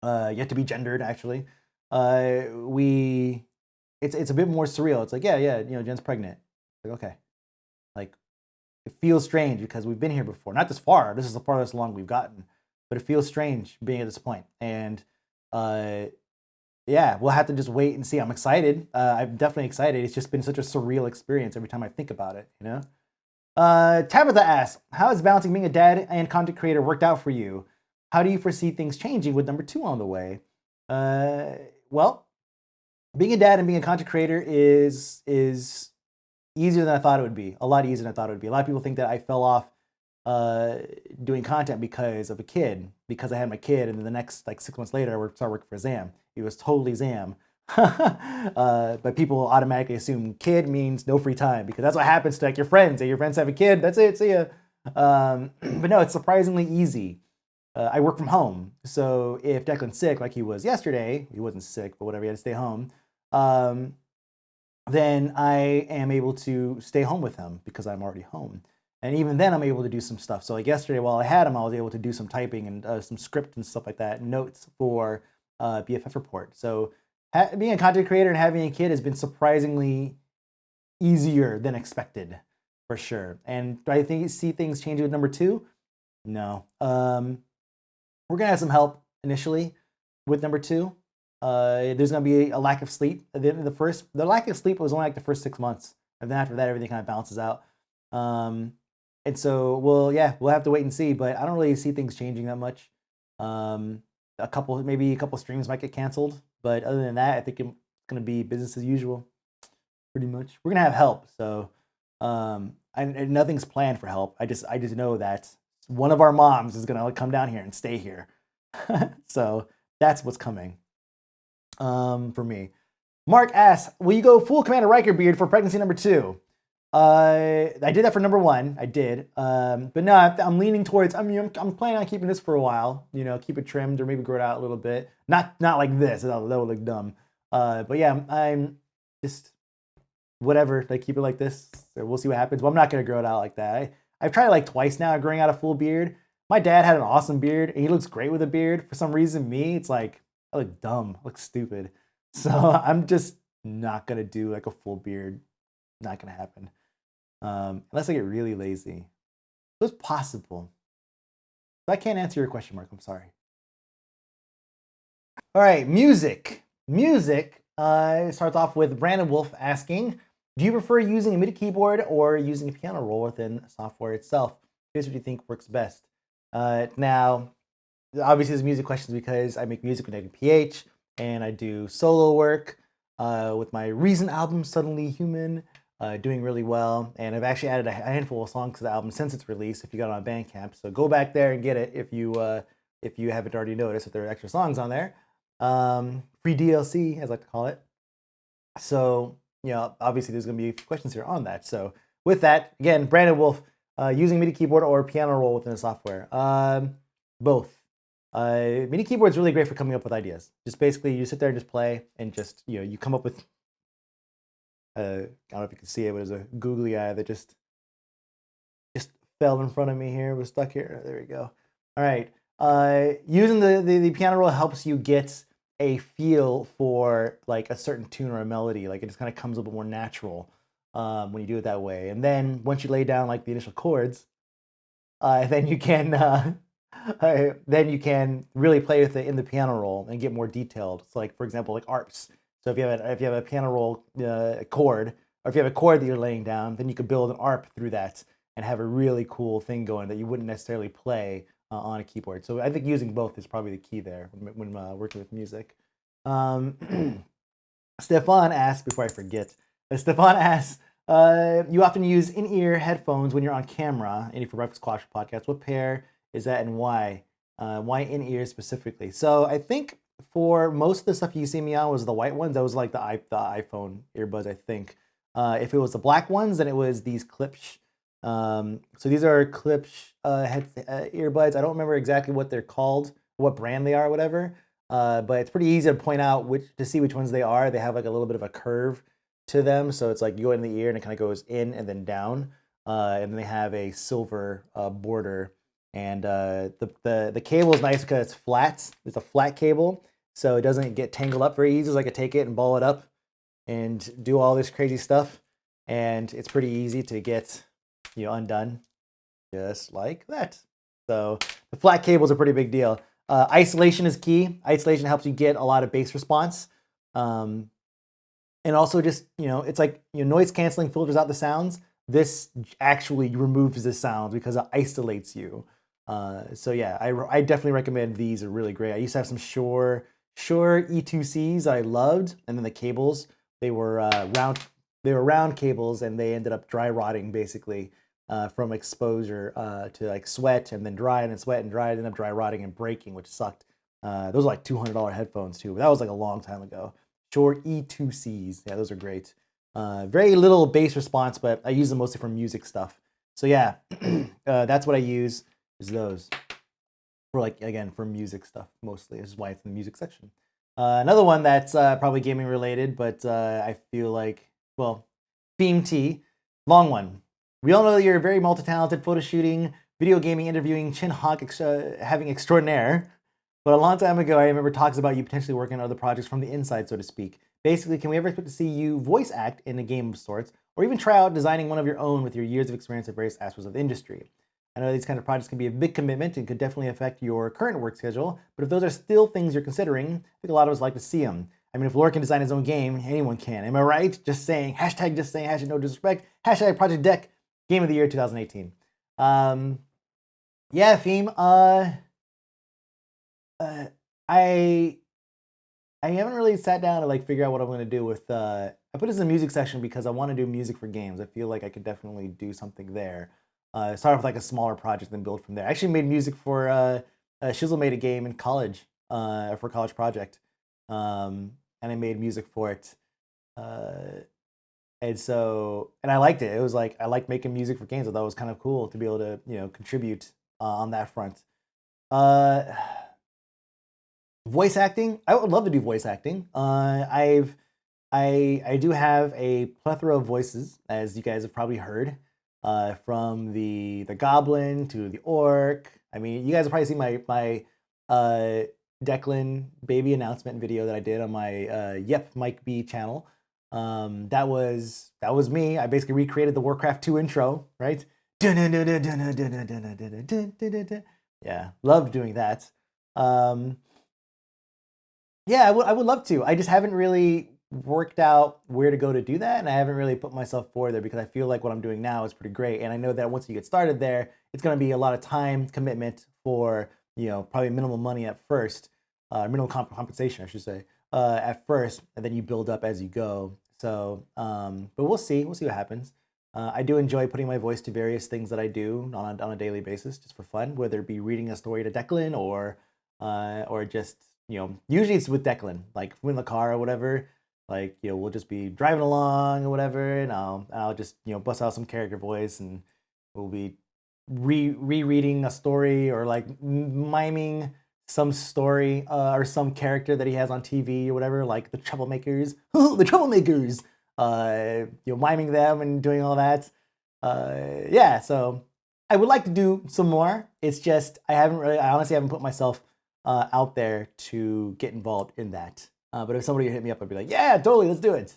yet to be gendered actually. It's a bit more surreal. It's like yeah, Jen's pregnant. Like okay, like it feels strange because we've been here before. Not this far. This is the farthest along we've gotten, but it feels strange being at this point. And yeah, we'll have to just wait and see. I'm excited. I'm definitely excited. It's just been such a surreal experience every time I think about it, you know? Tabitha asks, how has balancing being a dad and content creator worked out for you? How do you foresee things changing with number 2 on the way? Well, being a dad and being a content creator is easier than I thought it would be. A lot easier than I thought it would be. A lot of people think that I fell off doing content because of a kid, because I had my kid, and then the next like 6 months later I started working for Zam. It was totally Zam. But people automatically assume kid means no free time because that's what happens to like your friends. Your friends have a kid, that's it, see ya. But no, it's surprisingly easy. I work from home, so if Declan's sick like he was yesterday, he wasn't sick, but whatever, he had to stay home, then I am able to stay home with him because I'm already home. And even then, I'm able to do some stuff. So like yesterday, while I had him, I was able to do some typing and some script and stuff like that, notes for BFF report. So being a content creator and having a kid has been surprisingly easier than expected, for sure. And do I see things changing with number 2? No. We're gonna have some help initially with number 2. There's gonna be a lack of sleep. The lack of sleep was only like the first 6 months, and then after that, everything kind of balances out. And so we'll have to wait and see, but I don't really see things changing that much. Maybe a couple streams might get canceled, but other than that, I think it's gonna be business as usual, pretty much. We're gonna have help, so and nothing's planned for help. I just know that one of our moms is gonna come down here and stay here, so that's what's coming. For me, Mark asks, will you go full Commander Riker beard for pregnancy number 2? I did that for number 1. I did, but no, I'm leaning towards. I'm planning on keeping this for a while. You know, keep it trimmed or maybe grow it out a little bit. Not like this. That would look dumb. But yeah, I'm just whatever. Like keep it like this. So we'll see what happens. Well, I'm not gonna grow it out like that. I've tried like twice now growing out a full beard. My dad had an awesome beard, and he looks great with a beard. For some reason, me, it's like I look dumb, I look stupid. So I'm just not gonna do like a full beard. Not gonna happen. Unless I get really lazy. So it's possible. But I can't answer your question, Mark. I'm sorry. All right, music. Music starts off with Brandedwolf asking, do you prefer using a MIDI keyboard or using a piano roll within software itself? Here's what you think works best. Now, obviously, there's music questions because I make music with Negative PH and I do solo work with my recent album, Suddenly Human. Doing really well, and I've actually added a handful of songs to the album since its release. If you got it on Bandcamp, so go back there and get it if you haven't already noticed that there are extra songs on there. Free DLC, as I like to call it. So obviously there's going to be questions here on that. So with that, again, Brandedwolf, using MIDI keyboard or piano roll within the software. Both. MIDI keyboard is really great for coming up with ideas. Just basically, you sit there and just play, and just you come up with. I don't know if you can see it, but there's a googly eye that just fell in front of me here, was stuck here. There we go. All right. Using the piano roll helps you get a feel for like a certain tune or a melody. Like it just kind of comes a little bit more natural when you do it that way. And then once you lay down like the initial chords, then you can really play with it in the piano roll and get more detailed. So like for example, like arps. So if you have a piano roll chord, or if you have a chord that you're laying down, then you could build an arp through that and have a really cool thing going that you wouldn't necessarily play on a keyboard. So I think using both is probably the key there when working with music. Stefan asks, before I forget, Stefan asks, you often use in-ear headphones when you're on camera, and for Breakfast Squash podcast, what pair is that and why? Why in-ear specifically? So I think for most of the stuff you see me on was the white ones. That was like the iPhone earbuds, I think. If it was the black ones, then it was these So these are clip earbuds. I don't remember exactly what they're called, what brand they are, or whatever. But it's pretty easy to point out to see which ones they are. They have like a little bit of a curve to them, so it's like you go in the ear and it kind of goes in and then down. And then they have a silver border. And the cable is nice because it's flat. It's a flat cable, so it doesn't get tangled up very easy. So I could take it and ball it up and do all this crazy stuff. And it's pretty easy to get, undone, just like that. So the flat cable is a pretty big deal. Isolation is key. Isolation helps you get a lot of bass response. And also just, it's like, noise canceling filters out the sounds. This actually removes the sounds because it isolates you. So yeah, I definitely recommend these. Are really great. I used to have some Shure E2Cs I loved, and then the cables, they were round cables, and they ended up dry rotting basically from exposure to like sweat and then dry and then sweat and dry, and ended up dry rotting and breaking, which sucked. Those are like $200 headphones too, but that was like a long time ago. Shure E2Cs, yeah, those are great. Very little bass response, but I use them mostly for music stuff. So yeah, that's what I use, is those for, like, again, for music stuff mostly. This is why it's in the music section. Another one that's probably gaming related, but I feel like, well, Theme T, long one. We all know that you're a very multi-talented photo shooting, video gaming, interviewing, chinhawk having extraordinaire. But a long time ago, I remember talks about you potentially working on other projects from the inside, so to speak. Basically, can we ever expect to see you voice act in a game of sorts, or even try out designing one of your own with your years of experience at various aspects of the industry? I know these kind of projects can be a big commitment and could definitely affect your current work schedule, but if those are still things you're considering, I think a lot of us like to see them. I mean, if Lloyd can design his own game, anyone can. Am I right? Just saying. Hashtag just saying. Hashtag no disrespect. Hashtag Project Deck. Game of the Year 2018. Yeah, theme. I haven't really sat down to like figure out what I'm going to do with. I put this in the music section because I want to do music for games. I feel like I could definitely do something there. Start with like a smaller project, then build from there. I actually made music for Shizzle made a game in college for a college project, and I made music for it. And I liked it. It was like I liked making music for games. I thought it was kind of cool to be able to contribute on that front. Voice acting, I would love to do voice acting. I do have a plethora of voices, as you guys have probably heard, from the goblin to the orc. I mean, you guys have probably seen my Declan baby announcement video that I did on my Yep Mike B channel. That was me. I basically recreated the Warcraft 2 intro, right? Yeah, loved doing that. Yeah, I would love to. I just haven't really worked out where to go to do that, and I haven't really put myself forward there because I feel like what I'm doing now is pretty great, and I know that once you get started there, it's going to be a lot of time commitment for probably minimal money at first, minimal compensation, I should say, at first, and then you build up as you go. So, but we'll see what happens. I do enjoy putting my voice to various things that I do on a daily basis, just for fun, whether it be reading a story to Declan or just usually it's with Declan, like in the car or whatever. Like we'll just be driving along or whatever, and I'll just bust out some character voice, and we'll be rereading a story or like miming some story or some character that he has on TV or whatever, like the Troublemakers, the Troublemakers. Miming them and doing all that. Yeah, so I would like to do some more. It's just I honestly haven't put myself out there to get involved in that. But if somebody hit me up, I'd be like, yeah, totally, let's do it.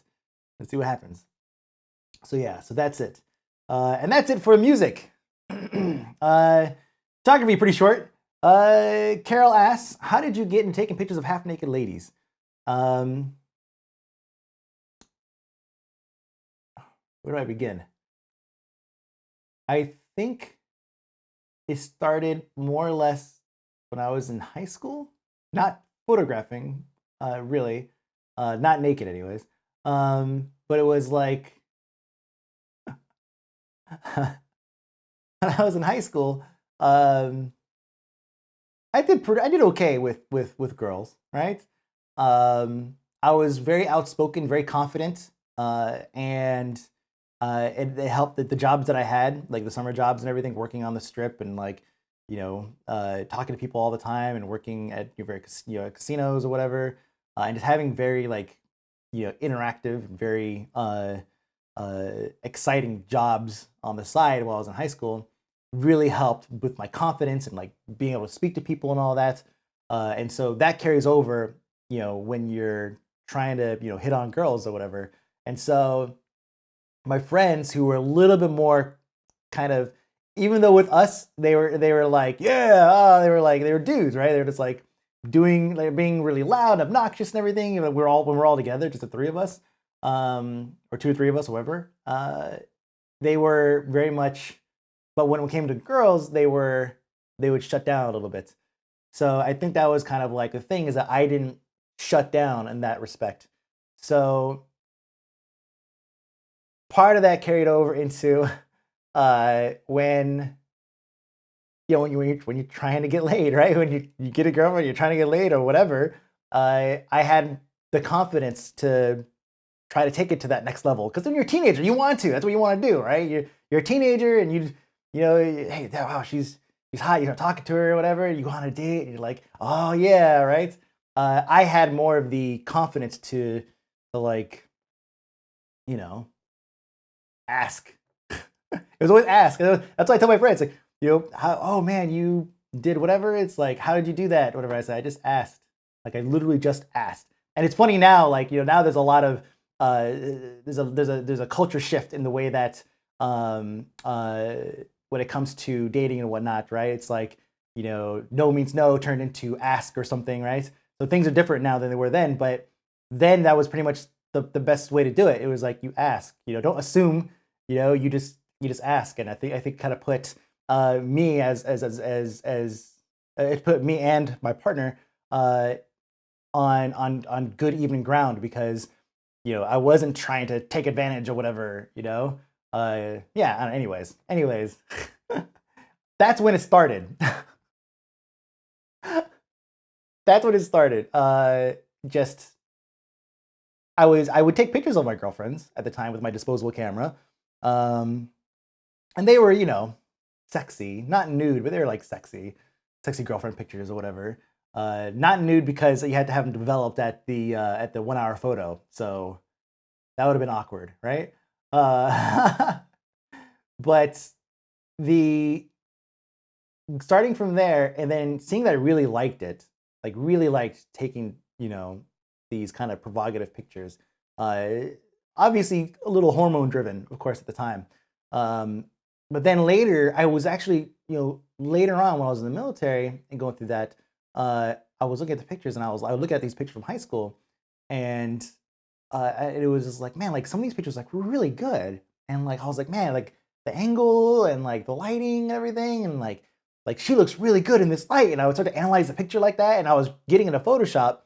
Let's see what happens. So yeah, so that's it. And that's it for music. Photography, pretty short. Karol asks, how did you get into taking pictures of half-naked ladies? Where do I begin? I think it started more or less when I was in high school. Not photographing, really. Not naked, anyways. But it was like when I was in high school. I did okay with girls, right? I was very outspoken, very confident, and it helped the jobs that I had, like the summer jobs and everything, working on the strip and like, talking to people all the time and working at casinos or whatever, and just having very like, interactive, very exciting jobs on the side while I was in high school really helped with my confidence and like being able to speak to people and all that. And so that carries over, when you're trying to, hit on girls or whatever. And so my friends who were a little bit more kind of, even though with us they were like, yeah, they were dudes, right? They were just like doing, like being really loud, obnoxious, and everything. When we're all together, just the three of us, or two or three of us, whatever. They were very much, but when it came to girls, they would shut down a little bit. So I think that was kind of like the thing, is that I didn't shut down in that respect. So part of that carried over into when when you're trying to get laid, right? When you get a girlfriend, you're trying to get laid or whatever. I had the confidence to try to take it to that next level, because when you're a teenager, you want to. That's what you want to do, right? You're a teenager, and hey, wow, she's hot. You're talking to her or whatever. You go on a date, and you're like, oh yeah, right. I had more of the confidence to like, ask. It was always ask. That's why I tell my friends, like, oh man, you did whatever. It's like, how did you do that? Whatever I said, I just asked. Like, I literally just asked. And it's funny now, like, now there's a lot of there's a culture shift in the way that when it comes to dating and whatnot, right? It's like, no means no turned into ask or something, right? So things are different now than they were then, but then that was pretty much the best way to do it. It was like, you ask, don't assume, you just ask. And I think kind of put me as it put me and my partner on good even ground, because I wasn't trying to take advantage or whatever, yeah. Anyways, that's when it started. That's when it started. Just I would take pictures of my girlfriends at the time with my disposable camera, and they were sexy, not nude, but they were like sexy girlfriend pictures or whatever. Not nude, because you had to have them developed at the 1 hour photo, so that would have been awkward, right? But the starting from there, and then seeing that I really liked it, like really liked taking these kind of provocative pictures. Obviously a little hormone driven, of course, at the time. But then later, I was actually, later on when I was in the military and going through that, I was looking at the pictures, and I would look at these pictures from high school, and it was just like, man, like some of these pictures like were really good, and like I was like, man, like the angle and like the lighting and everything, and like she looks really good in this light, and I would start to analyze the picture like that, and I was getting into Photoshop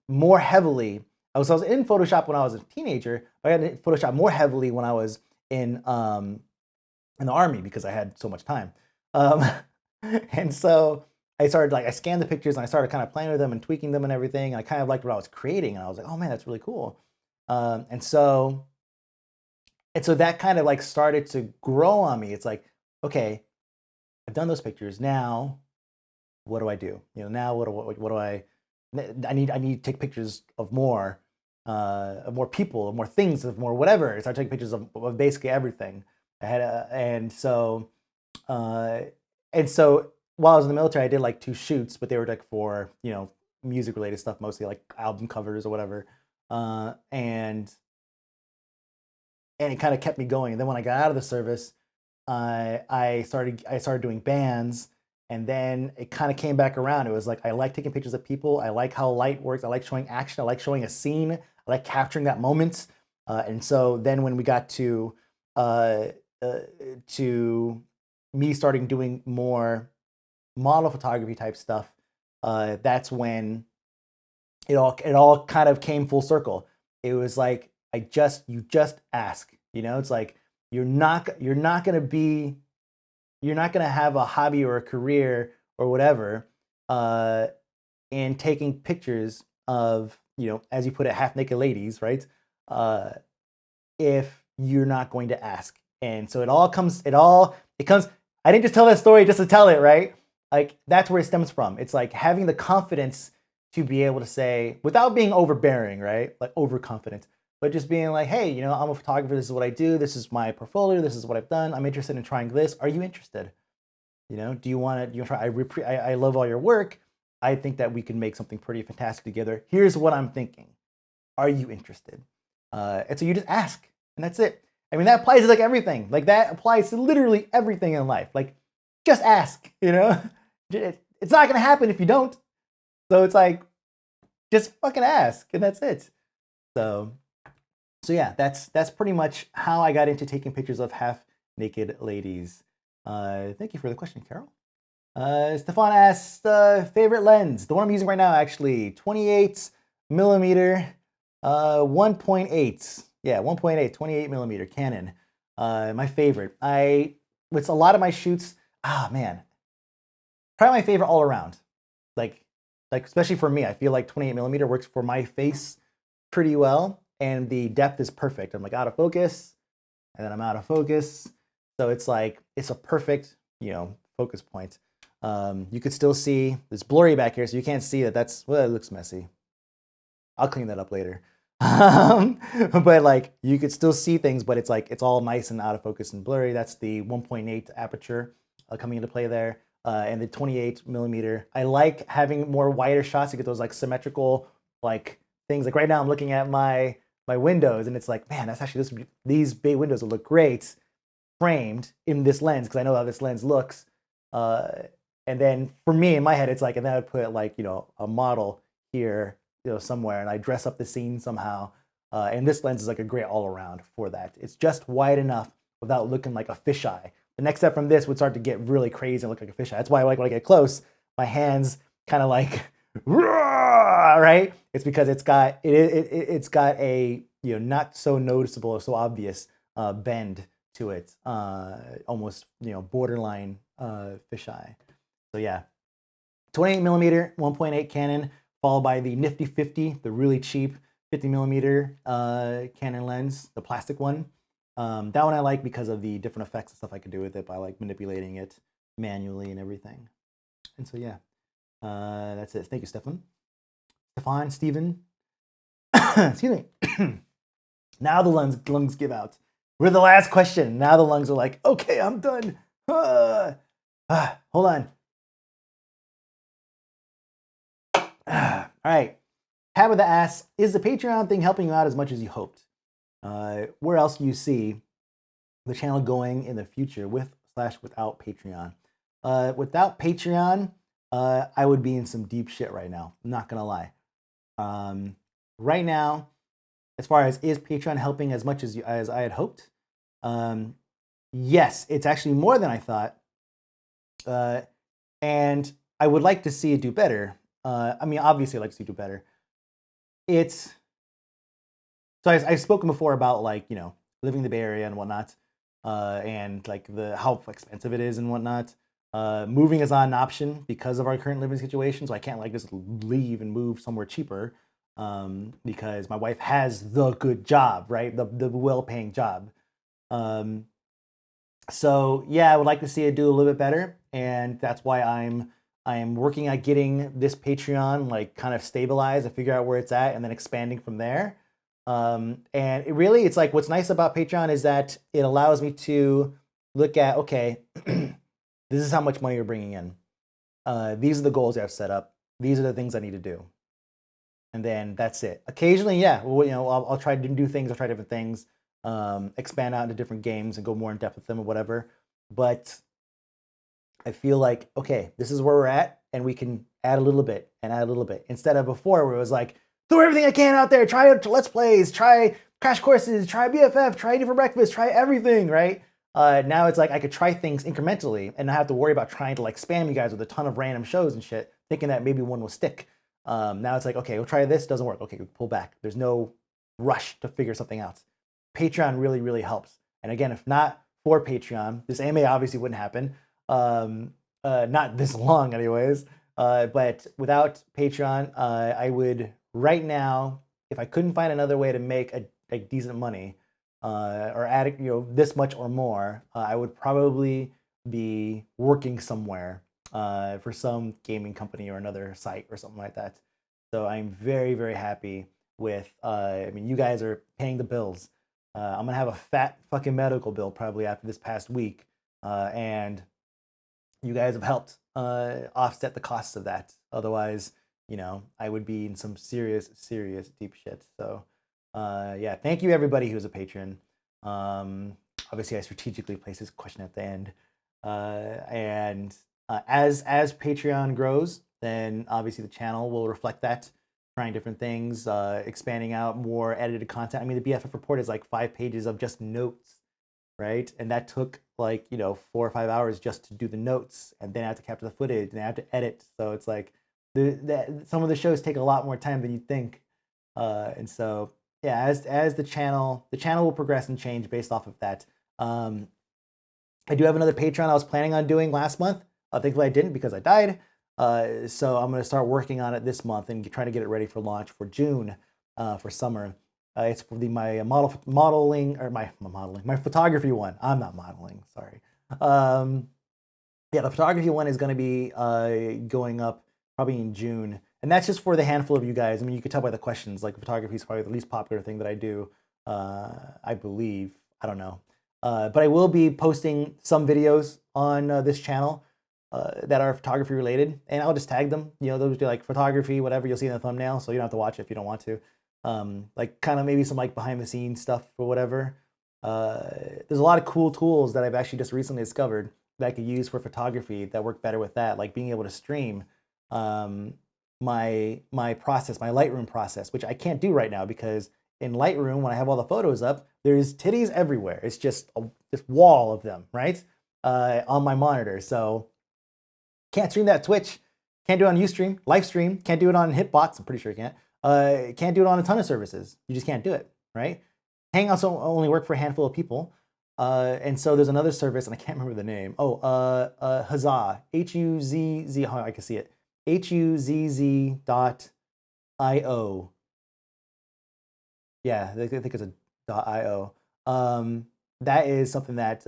more heavily. I was in Photoshop when I was a teenager, but I got into Photoshop more heavily when I was in the army, because I had so much time. And so I started, like, I scanned the pictures, and I started kind of playing with them and tweaking them and everything. And I kind of liked what I was creating, and I was like, oh man, that's really cool. And so that kind of like started to grow on me. It's like, okay, I've done those pictures. Now, what do I do? Now what do I need to take pictures of more people, of more things, of more whatever. I started taking pictures of basically everything. I had and so while I was in the military, I did like 2 shoots, but they were like for music related stuff, mostly like album covers or whatever. And it kind of kept me going. And then when I got out of the service, I started doing bands, and then it kind of came back around. It was like, I like taking pictures of people. I like how light works. I like showing action. I like showing a scene. I like capturing that moment. And so then when we got to me starting doing more model photography type stuff, that's when it all kind of came full circle. It was like, you just ask. It's like, you're not gonna have a hobby or a career or whatever in taking pictures of, as you put it, half naked ladies, right? If you're not going to ask. And so it comes, I didn't just tell that story just to tell it, right? Like, that's where it stems from. It's like having the confidence to be able to say, without being overbearing, right? Like overconfident, but just being like, hey, you know, I'm a photographer. This is what I do. This is my portfolio. This is what I've done. I'm interested in trying this. Are you interested? You know, do you want to try? I love all your work. I think that we can make something pretty fantastic together. Here's what I'm thinking. Are you interested? And so you just ask, and that's it. I mean, that applies to like everything. Like that applies to literally everything in life. Like, just ask, you know? It's not gonna happen if you don't. So it's like, just fucking ask, and that's it. So yeah, that's pretty much how I got into taking pictures of half-naked ladies. Thank you for the question, Karol. Stefan asked, favorite lens. The one I'm using right now, actually, 28 millimeter, 1.8. Yeah, 1.8, 28 millimeter Canon. My favorite. With a lot of my shoots, man, probably my favorite all around. Like especially for me, I feel like 28 millimeter works for my face pretty well, and the depth is perfect. I'm like out of focus, and then I'm out of focus. So it's like, it's a perfect, you know, focus point. You could still see, it's blurry back here, so you can't see that. Well, it looks messy. I'll clean that up later. But like, you could still see things, but it's like, it's all nice and out of focus and blurry. That's the 1.8 aperture coming into play there. And the 28 millimeter. I like having more wider shots to get those like symmetrical like things. Like right now I'm looking at my windows, and it's like, man, that's actually, these bay windows will look great framed in this lens, because I know how this lens looks. And then for me, in my head, it's like, and then I would put like, you know, a model here, you know, somewhere, and I dress up the scene somehow. And this lens is like a great all around for that. It's just wide enough without looking like a fisheye. The next step from this would start to get really crazy and look like a fisheye. That's why I like when I get close, my hands kind of like, right? It's because it's got a, you know, not so noticeable or so obvious bend to it, almost, you know, borderline fisheye. So yeah, 28 millimeter, 1.8 Canon, followed by the nifty 50, the really cheap 50 millimeter Canon lens, the plastic one. That one I like because of the different effects and stuff I can do with it by like manipulating it manually and everything. And so yeah, that's it. Thank you, Stefan, Steven. Excuse me. Now the lungs give out. We're the last question. Now the lungs are like, okay, I'm done. Hold on. All right. Tabitha asks, is the Patreon thing helping you out as much as you hoped? Where else do you see the channel going in the future, with/without Patreon? Without Patreon, I would be in some deep shit right now. I'm not gonna lie. Right now, as far as is Patreon helping as much as I had hoped? Yes, it's actually more than I thought, and I would like to see it do better. I mean, obviously, I'd like to see it do better. So I've spoken before about, like, you know, living in the Bay Area and whatnot, and like how expensive it is and whatnot. Moving is not an option because of our current living situation, so I can't like just leave and move somewhere cheaper, because my wife has the good job, right? The well-paying job. So yeah, I would like to see it do a little bit better, and that's why I'm working at getting this Patreon like kind of stabilized and figure out where it's at, and then expanding from there. And it's like, what's nice about Patreon is that it allows me to look at, okay, this is how much money you're bringing in. These are the goals I've set up. These are the things I need to do. And then that's it. Occasionally, yeah, well, you know, I'll try to do things. I'll try different things, expand out into different games and go more in depth with them or whatever. But I feel like, okay, this is where we're at, and we can add a little bit and add a little bit, instead of before where it was like, throw everything I can out there, try Let's Plays, try Crash Courses, try BFF, try Eating for Breakfast, try everything, right? Now it's like I could try things incrementally and not have to worry about trying to like spam you guys with a ton of random shows and shit, thinking that maybe one will stick. Now it's like, okay, we'll try this, doesn't work. Okay, we pull back. There's no rush to figure something out. Patreon really, really helps. And again, if not for Patreon, this AMA obviously wouldn't happen. Not this long anyways. But without Patreon, I would right now, if I couldn't find another way to make a decent money, or adding, this much or more, I would probably be working somewhere for some gaming company or another site or something like that. So I'm very, very happy with, I mean, you guys are paying the bills. I'm gonna have a fat fucking medical bill probably after this past week. And you guys have helped offset the costs of that. Otherwise, I would be in some serious, serious deep shit. So, yeah, thank you everybody who's a patron. Obviously, I strategically placed this question at the end. And as Patreon grows, then obviously the channel will reflect that, trying different things, expanding out more edited content. I mean, the BFF report is like 5 pages of just notes, right? And that took like 4 or 5 hours just to do the notes, and then I have to capture the footage, and I have to edit. So it's like some of the shows take a lot more time than you'd think. And so yeah, as the channel will progress and change based off of that. I do have another Patreon I was planning on doing last month. Thankfully I didn't because I died. So I'm going to start working on it this month and try to get it ready for launch for June, for summer. It's for my my photography one. I'm not modeling, sorry. Yeah, the photography one is going to be going up probably in June, and that's just for the handful of you guys. I mean, you could tell by the questions. Like, photography is probably the least popular thing that I do. I believe. I don't know, but I will be posting some videos on this channel that are photography related, and I'll just tag them. Those do like photography, whatever. You'll see in the thumbnail, so you don't have to watch it if you don't want to. Like kind of maybe some like behind the scenes stuff or whatever. There's a lot of cool tools that I've actually just recently discovered that I could use for photography that work better with that, like being able to stream my process, my Lightroom process, which I can't do right now because in Lightroom, when I have all the photos up, there's titties everywhere. It's just this wall of them, right? On my monitor. So can't stream that Twitch, can't do it on Ustream, Livestream, can't do it on Hitbox, I'm pretty sure you can't. Can't do it on a ton of services. You just can't do it, right? Hangouts only work for a handful of people. And so there's another service, and I can't remember the name. Oh, Huzzah, H-U-Z-Z, oh, I can see it. H-U-Z-Z.io. Yeah, I think it's a .io. That is something that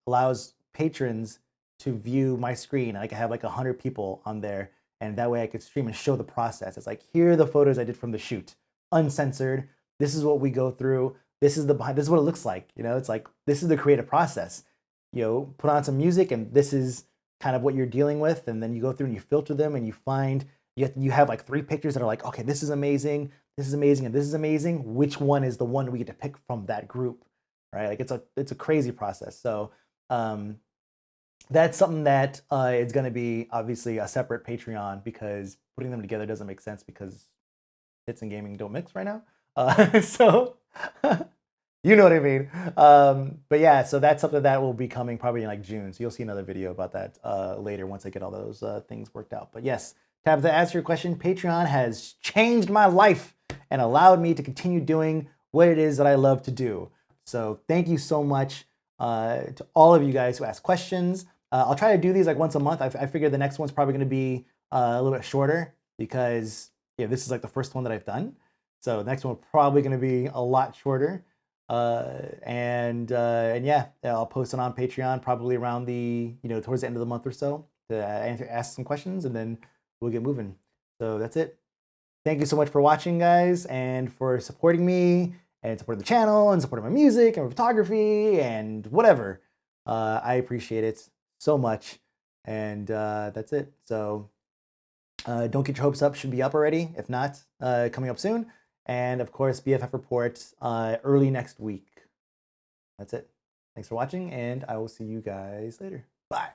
allows patrons to view my screen. I can have like 100 people on there, and that way I could stream and show the process. It's like, here are the photos I did from the shoot, uncensored. This is what we go through. This is what it looks like. It's like, this is the creative process. Put on some music, and this is kind of what you're dealing with, and then you go through and you filter them, and you find you have like 3 pictures that are like, okay, this is amazing, this is amazing, and this is amazing. Which one is the one we get to pick from that group, right? Like it's a crazy process. So that's something that is going to be obviously a separate Patreon, because putting them together doesn't make sense because hits and gaming don't mix right now. So you know what I mean. But yeah, so that's something that will be coming probably in like June. So you'll see another video about that later once I get all those things worked out. But yes, Tabitha, to answer your question, Patreon has changed my life and allowed me to continue doing what it is that I love to do. So thank you so much to all of you guys who ask questions. I'll try to do these like once a month. I figure the next one's probably going to be a little bit shorter because this is like the first one that I've done. So the next one probably going to be a lot shorter. And yeah, I'll post it on Patreon probably around the towards the end of the month or so to ask some questions, and then we'll get moving. So that's it. Thank you so much for watching, guys, and for supporting me and supporting the channel and supporting my music and photography and whatever. I appreciate it so much. And that's it. So don't get your hopes up. Should be up already. If not, coming up soon. And of course, BFF report early next week. That's it. Thanks for watching, and I will see you guys later. Bye.